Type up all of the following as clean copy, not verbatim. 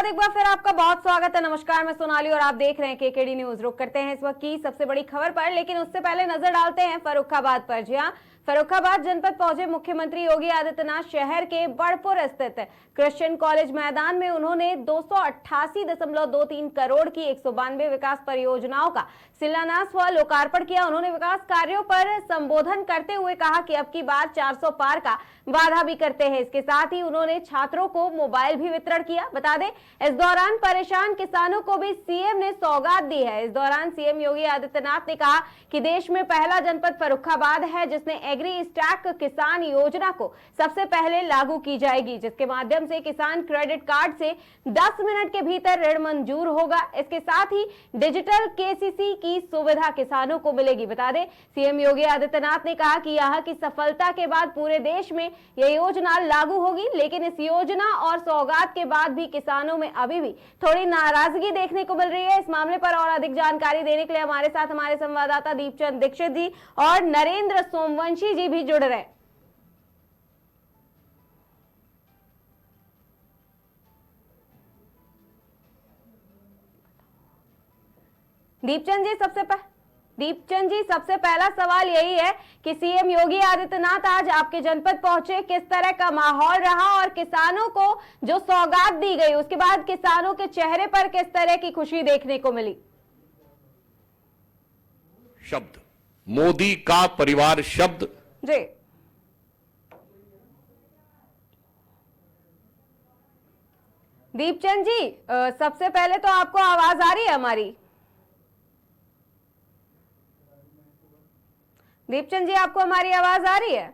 बाद एक बार फिर आपका बहुत स्वागत है। नमस्कार, मैं सोनाली और आप देख रहे हैं केकेडी न्यूज। रुक करते हैं इस वक्त की सबसे बड़ी खबर पर, लेकिन उससे पहले नजर डालते हैं फर्रुखाबाद पर। जी हां, फर्रुखाबाद जनपद पहुंचे मुख्यमंत्री योगी आदित्यनाथ शहर के बड़पुर स्थित क्रिश्चियन कॉलेज मैदान में उन्होंने 288.23 करोड़ की 192 विकास परियोजनाओं का शिलान्यास व लोकार्पण किया। उन्होंने विकास कार्यों पर संबोधन करते हुए कहा कि अब की बार 400 पार का वादा भी करते हैं। इसके साथ ही उन्होंने छात्रों को मोबाइल भी वितरण किया। बता दें, इस दौरान परेशान किसानों को भी सीएम ने सौगात दी है। इस दौरान सीएम योगी आदित्यनाथ ने कहा कि देश में पहला जनपद फर्रुखाबाद है जिसने एग्री स्टैक किसान योजना को सबसे पहले लागू की जाएगी, जिसके माध्यम से किसान क्रेडिट कार्ड से 10 मिनट के भीतर ऋण मंजूर होगा। इसके साथ ही डिजिटल केसीसी की सुविधा किसानों को मिलेगी। बता दें, सीएम योगी आदित्यनाथ ने कहा कि यहाँ की सफलता के बाद पूरे देश में यह योजना लागू होगी, लेकिन इस योजना और सौगात के बाद भी किसानों में अभी भी थोड़ी नाराजगी देखने को मिल रही है। इस मामले पर और अधिक जानकारी देने के लिए हमारे साथ हमारे संवाददाता दीपचंद दीक्षित जी और नरेंद्र सोमवंशी जी भी जुड़ रहे हैं। दीपचंद जी, सबसे पहला सवाल यही है कि सीएम योगी आदित्यनाथ आज आपके जनपद पहुंचे, किस तरह का माहौल रहा और किसानों को जो सौगात दी गई उसके बाद किसानों के चेहरे पर किस तरह की खुशी देखने को मिली? शब्द मोदी का परिवार शब्द जी दीपचंद जी, सबसे पहले तो आपको आवाज आ रही है हमारी? दीपचंद जी, आपको हमारी आवाज आ रही है?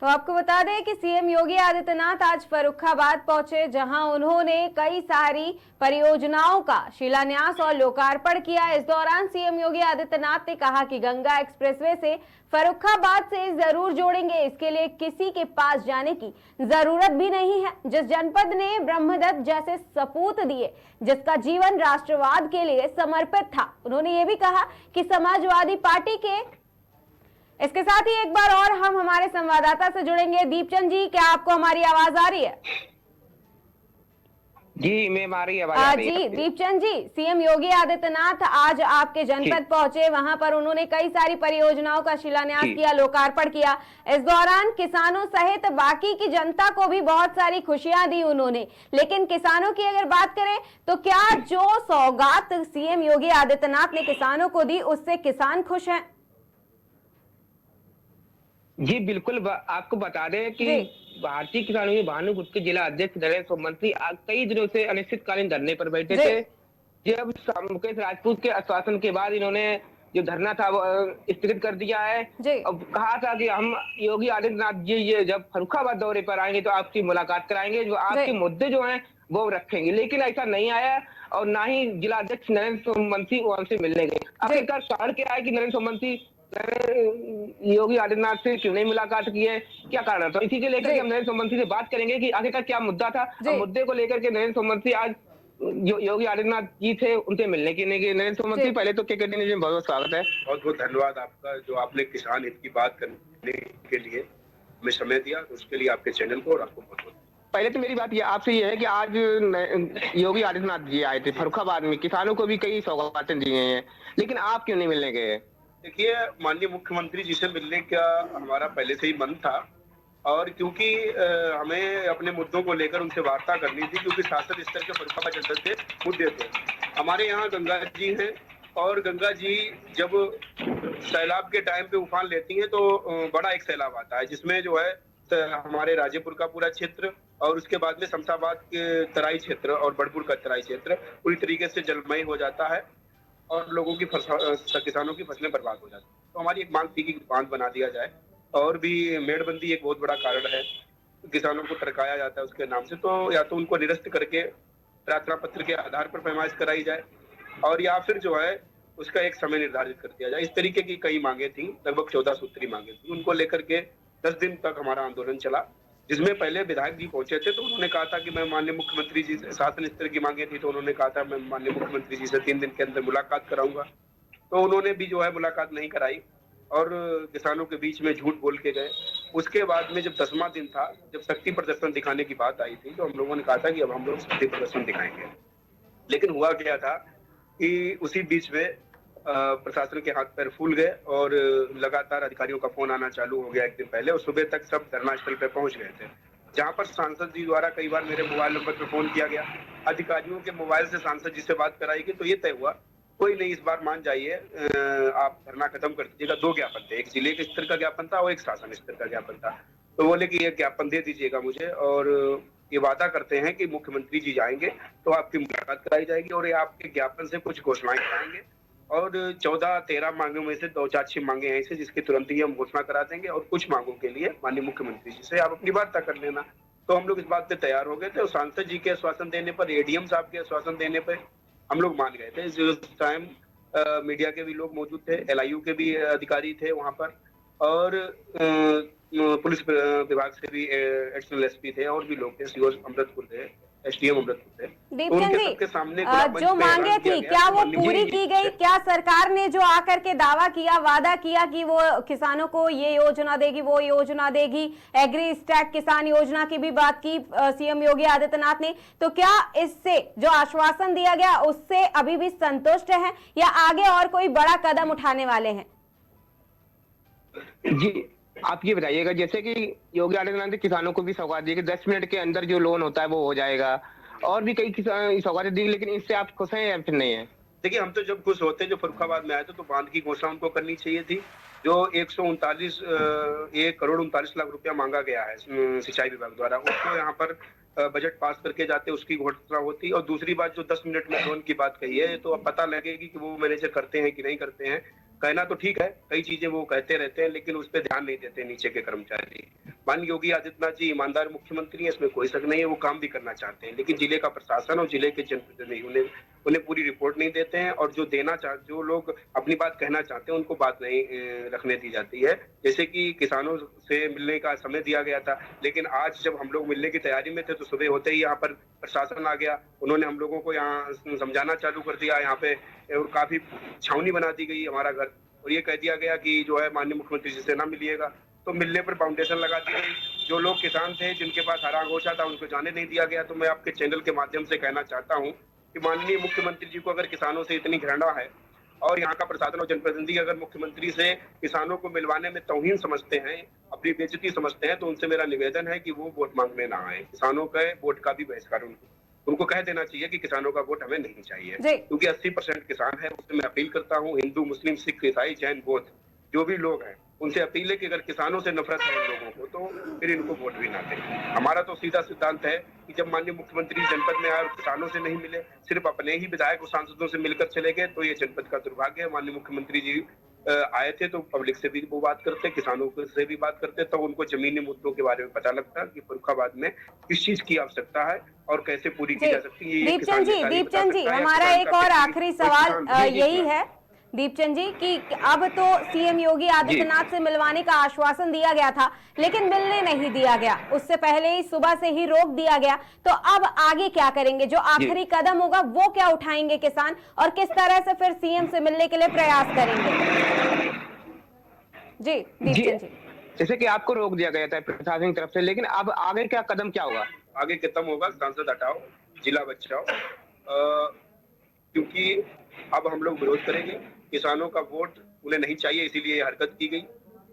तो आपको बता दें कि सीएम योगी आदित्यनाथ आज फर्रुखाबाद पहुंचे, जहां उन्होंने कई सारी परियोजनाओं का शिलान्यास और लोकार्पण किया। इस दौरान सीएम योगी आदित्यनाथ ने कहा कि गंगा एक्सप्रेसवे से फर्रुखाबाद से जरूर जोड़ेंगे, इसके लिए किसी के पास जाने की जरूरत भी नहीं है। जिस जनपद ने ब्रह्मदत्त जैसे सपूत दिए, जिसका जीवन राष्ट्रवाद के लिए समर्पित था, उन्होंने ये भी कहा कि समाजवादी पार्टी के। इसके साथ ही एक बार और हम हमारे संवाददाता से जुड़ेंगे। दीपचंद जी, क्या आपको हमारी आवाज आ रही है? जी, मैं हमारी आवाज आ रही है। जी दीपचंद जी, सीएम योगी आदित्यनाथ आज आपके जनपद पहुंचे, वहां पर उन्होंने कई सारी परियोजनाओं का शिलान्यास किया, लोकार्पण किया। इस दौरान किसानों सहित बाकी की जनता को भी बहुत सारी खुशियां दी उन्होंने, लेकिन किसानों की अगर बात करें तो क्या जो सौगात सीएम योगी आदित्यनाथ ने किसानों को दी उससे किसान खुश हैं? जी बिल्कुल, आपको बता दें कि भारतीय किसान यूनियन भानुपुर के जिला अध्यक्ष नरेंद्र सोमवंशी आज कई दिनों से अनिश्चितकालीन धरने पर बैठे थे। जब मुकेश राजपूत के आश्वासन के बाद इन्होंने जो धरना था वो स्थगित कर दिया है। अब कहा था कि हम योगी आदित्यनाथ जी ये जब फर्रुखाबाद दौरे पर आएंगे तो आपकी मुलाकात कराएंगे, जो आपके मुद्दे जो हैं वो रखेंगे, लेकिन ऐसा नहीं आया और ना ही जिला अध्यक्ष नरेंद्र सोमवंशी वो हमसे मिलने गए। आखिरकार कारण क्या है कि नरेंद्र सोमवंशी योगी आदित्यनाथ से क्यों नहीं मुलाकात की है, क्या कारण था? इसी के लेकर हम नरेंद्र सोमवंशी से बात करेंगे कि आखिरकार क्या मुद्दा था। मुद्दे को लेकर के नरेंद्र सोमवंशी आज जो योगी आदित्यनाथ जी थे उनसे मिलने के लिए। नरेंद्र सोमवंशी, पहले तो केकेडी न्यूज़ में बहुत स्वागत है। बहुत बहुत धन्यवाद आपका, जो आपने किसान हित की बात करने के लिए हमें समय दिया, उसके लिए आपके चैनल को और आपको बहुत बहुत। पहले तो मेरी बात ये आपसे ये है कि आज योगी आदित्यनाथ जी आए थे फर्रुखाबाद में, किसानों को भी कई सौगातें दी गई हैं, लेकिन आप क्यों नहीं मिलने गए? देखिए, माननीय मुख्यमंत्री जी से मिलने का हमारा पहले से ही मन था, और क्योंकि हमें अपने मुद्दों को लेकर उनसे वार्ता करनी थी, क्योंकि शासन स्तर के फर्रुखाबाद जनपद के मुद्दे थे। हमारे यहाँ गंगा जी हैं और गंगा जी जब सैलाब के टाइम पे उफान लेती हैं तो बड़ा एक सैलाब आता है, जिसमें जो है हमारे राजेपुर का पूरा क्षेत्र और उसके बाद में शमशाबाद के तराई क्षेत्र और बड़पुर का तराई क्षेत्र पूरी तरीके से जलमय हो जाता है और लोगों की किसानों की फसलें बर्बाद हो जाती है। तो हमारी एक मांग थी कि बांध बना दिया जाए, और भी मेड़बंदी एक बहुत बड़ा कारण है, किसानों को टरकाया जाता है उसके नाम से, तो या तो उनको निरस्त करके प्रार्थना पत्र के आधार पर पैमाइश कराई जाए और या फिर जो है उसका एक समय निर्धारित कर दिया जाए। इस तरीके की कई मांगे थी, लगभग 14 सूत्री मांगे थी। उनको लेकर के 10 दिन तक हमारा आंदोलन चला, जिसमें पहले विधायक जी पहुंचे थे तो उन्होंने कहा था कि मैं माननीय मुख्यमंत्री जी से, शासन स्तर की मांगे थी तो उन्होंने कहा था मैं माननीय मुख्यमंत्री जी से 3 दिन के अंदर मुलाकात कराऊंगा, तो उन्होंने भी जो है मुलाकात नहीं कराई और किसानों के बीच में झूठ बोल के गए। उसके बाद में जब 10वां दिन था, जब शक्ति प्रदर्शन दिखाने की बात आई थी, तो हम लोगों ने कहा था कि अब हम लोग शक्ति प्रदर्शन दिखाएंगे। लेकिन हुआ क्या था कि उसी बीच में प्रशासन के हाथ पैर फूल गए और लगातार अधिकारियों का फोन आना चालू हो गया एक दिन पहले, और सुबह तक सब धरना स्थल पे पहुंच गए थे, जहां पर सांसद जी द्वारा कई बार मेरे मोबाइल नंबर पर फोन किया गया। अधिकारियों के मोबाइल से सांसद जी से बात कराई गई, तो ये तय हुआ कोई नहीं, इस बार मान जाइए, आप धरना खत्म कर दीजिएगा। 2 ज्ञापन थे, एक जिले के स्तर का ज्ञापन था और एक शासन स्तर का ज्ञापन था। तो बोले कि ये ज्ञापन दे दीजिएगा मुझे, और ये वादा करते हैं कि मुख्यमंत्री जी जाएंगे तो आपकी मुलाकात कराई जाएगी और ये आपके ज्ञापन से कुछ घोषणाएं कराएंगे, और 14-13 मांगों में से 2-4 मांगे ऐसे जिसकी तुरंत ही हम घोषणा करा देंगे, और कुछ मांगों के लिए माननीय मुख्यमंत्री जी से आप अपनी वार्ता कर लेना। तो हम लोग इस बात पे तैयार हो गए थे, और सांसद जी के आश्वासन देने पर, एडीएम साहब के आश्वासन देने पर हम लोग मान गए थे। इस टाइम मीडिया के भी लोग मौजूद थे, एलआईयू के भी अधिकारी थे वहां पर, और पुलिस विभाग से भी एडिशनल एसपी थे, और भी लोग थे, सीओ अमृतपुर थे, एसडीएम अमृतपुर थे। दीपचंद जी, सबके सामने जो मांगे थी क्या वो पूरी की गई? क्या सरकार ने जो आकर के दावा किया, वादा किया कि वो किसानों को ये योजना देगी, वो योजना देगी, एग्री स्टैक किसान योजना की भी बात की सीएम योगी आदित्यनाथ ने, तो क्या इससे जो आश्वासन दिया गया उससे अभी भी संतुष्ट है या आगे और कोई बड़ा कदम उठाने वाले हैं? जी, आप ये बताइएगा, जैसे कि योगी आदित्यनाथ ने किसानों को भी सौगात दी कि 10 मिनट के अंदर जो लोन होता है वो हो जाएगा, और भी कई किसान सौगातें दी, लेकिन इससे आप खुश हैं या फिर नहीं है? देखिए, हम तो जब खुश होते जो फर्रुखाबाद में आए थे, तो बांध की घोषणा उनको करनी चाहिए थी। जो 1,39 लाख रुपया मांगा गया है सिंचाई विभाग द्वारा, उसको यहाँ पर बजट पास करके जाते, उसकी घोषणा होती। और दूसरी बात, जो 10 मिनट में लोन की बात कही है, तो अब पता लगेगी कि वो मैनेजर करते हैं कि नहीं करते हैं। कहना तो ठीक है, कई चीजें वो कहते रहते हैं, लेकिन उस पर ध्यान नहीं देते नीचे के कर्मचारी। माननीय योगी आदित्यनाथ जी ईमानदार मुख्यमंत्री हैं, इसमें कोई शक नहीं है, वो काम भी करना चाहते हैं, लेकिन जिले का प्रशासन और जिले के जनप्रतिनिधि उन्हें पूरी रिपोर्ट नहीं देते हैं, और जो लोग अपनी बात कहना चाहते हैं उनको बात नहीं रखने दी जाती है। जैसे कि किसानों से मिलने का समय दिया गया था, लेकिन आज जब हम लोग मिलने की तैयारी में थे, तो सुबह होते ही यहाँ पर प्रशासन आ गया, उन्होंने हम लोगों को यहाँ समझाना चालू कर दिया यहाँ पे, और काफी छावनी बना दी गई हमारा घर, और ये कह दिया गया कि जो है माननीय मुख्यमंत्री जी से ना मिलिएगा। तो मिलने पर फाउंडेशन लगा दी गई। जो लोग किसान थे, जिनके पास हरा अंगोछा था, उनको जाने नहीं दिया गया। तो मैं आपके चैनल के माध्यम से कहना चाहता हूँ कि माननीय मुख्यमंत्री जी को अगर किसानों से इतनी घृणा है, और यहाँ का प्रशासन और जनप्रतिनिधि अगर मुख्यमंत्री से किसानों को मिलवाने में तौहीन समझते हैं, अपनी बेइज्जती समझते हैं, तो उनसे मेरा निवेदन है कि वो वोट मांगने ना आए। किसानों के वोट का भी बहिष्कार उनको कह देना चाहिए कि किसानों का वोट हमें नहीं चाहिए, क्योंकि 80% किसान है। उससे मैं अपील करता हूँ, हिंदू, मुस्लिम, सिख, ईसाई, जैन, बौद्ध जो भी लोग हैं, उनसे अपील है कि अगर किसानों से नफरत है इन लोगों को, तो फिर इनको वोट भी ना दें। हमारा तो सीधा सिद्धांत है कि जब माननीय मुख्यमंत्री जनपद में आए और किसानों से नहीं मिले, सिर्फ अपने ही विधायक और सांसदों से मिलकर चले गए, तो ये जनपद का दुर्भाग्य है। माननीय मुख्यमंत्री जी आए थे तो पब्लिक से भी वो बात करते, किसानों से भी बात करते, तो उनको जमीनी मुद्दों के बारे में पता लगता कि फर्रुखाबाद में किस चीज की आवश्यकता है और कैसे पूरी की जा सकती है। दीपचंद जी, हमारा एक और आखिरी सवाल यही है दीपचंद जी कि अब तो सीएम योगी आदित्यनाथ से मिलवाने का आश्वासन दिया गया था, लेकिन मिलने नहीं दिया गया, उससे पहले ही सुबह से ही रोक दिया गया। तो अब आगे क्या करेंगे? जो आखिरी कदम होगा वो क्या उठाएंगे किसान, और किस तरह से फिर सीएम से मिलने के लिए प्रयास करेंगे? जी दीपचंद जी, जैसे कि आपको रोक दिया गया था प्रशासन की तरफ से, लेकिन अब आगे क्या कदम क्या होगा? आगे कदम होगा, सांसद हटाओ, जिला बचाओ, क्योंकि अब हम लोग विरोध करेंगे। किसानों का वोट उन्हें नहीं चाहिए, इसीलिए हरकत की गई।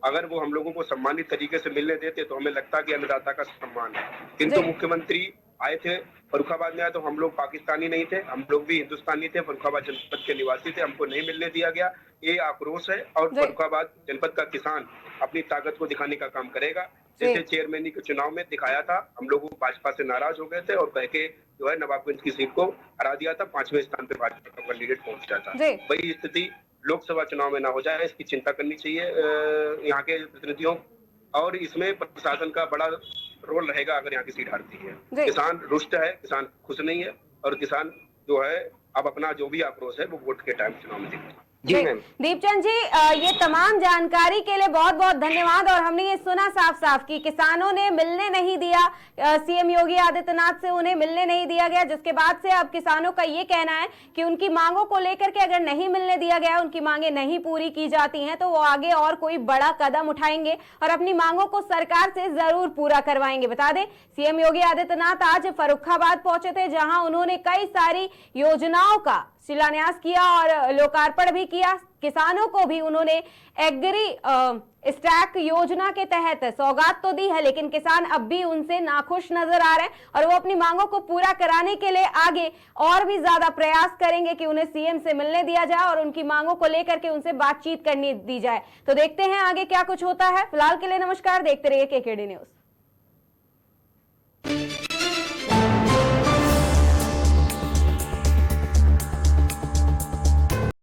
अगर वो हम लोगों को सम्मानित तरीके से मिलने देते तो हमें लगता कि अन्नदाता का सम्मान है। किंतु मुख्यमंत्री आए थे, फर्रुखाबाद में आए, तो हम लोग पाकिस्तानी नहीं थे, हम लोग भी हिंदुस्तानी थे, फर्रुखाबाद जनपद के निवासी थे, हमको नहीं मिलने दिया गया। ये आक्रोश है, और फर्रुखाबाद जनपद का किसान अपनी ताकत को दिखाने का काम करेगा। जैसे चेयरमैनी के चुनाव में दिखाया था, हम लोग भाजपा से नाराज हो गए थे और कह के जो है नवाबगंज की सीट को हरा दिया था, 5वें स्थान पे भाजपा का कैंडिडेट पहुंचा था। वही स्थिति लोकसभा चुनाव में ना हो जाए, इसकी चिंता करनी चाहिए यहाँ के प्रतिनिधियों, और इसमें प्रशासन का बड़ा रोल रहेगा अगर यहाँ की सीट हारती है। किसान रुष्ट है, किसान खुश नहीं है, और किसान जो है अब अपना जो भी आक्रोश है वो वोट के टाइम चुनाव में दिखेगा। जी मैम। दीपचंद जी, ये तमाम जानकारी के लिए बहुत बहुत धन्यवाद। और हमने ये सुना साफ साफ कि किसानों ने मिलने नहीं दिया, सीएम योगी आदित्यनाथ से उन्हें मिलने नहीं दिया गया, जिसके बाद से अब किसानों का ये कहना है कि उनकी मांगों को लेकर के अगर नहीं मिलने दिया गया, उनकी मांगे नहीं पूरी की जाती हैं, तो वो आगे और कोई बड़ा कदम उठाएंगे और अपनी मांगों को सरकार से जरूर पूरा करवाएंगे। बता दें, सीएम योगी आदित्यनाथ आज फर्रुखाबाद पहुंचे थे, जहां उन्होंने कई सारी योजनाओं का शिलान्यास किया और लोकार्पण भी किया। किसानों को भी उन्होंने एग्री स्टैक योजना के तहत सौगात तो दी है, लेकिन किसान अब भी उनसे नाखुश नजर आ रहे हैं और वो अपनी मांगों को पूरा कराने के लिए आगे और भी ज्यादा प्रयास करेंगे कि उन्हें सीएम से मिलने दिया जाए और उनकी मांगों को लेकर के उनसे बातचीत करनी दी जाए। तो देखते हैं आगे क्या कुछ होता है। फिलहाल के लिए नमस्कार, देखते रहिए केकेडी न्यूज।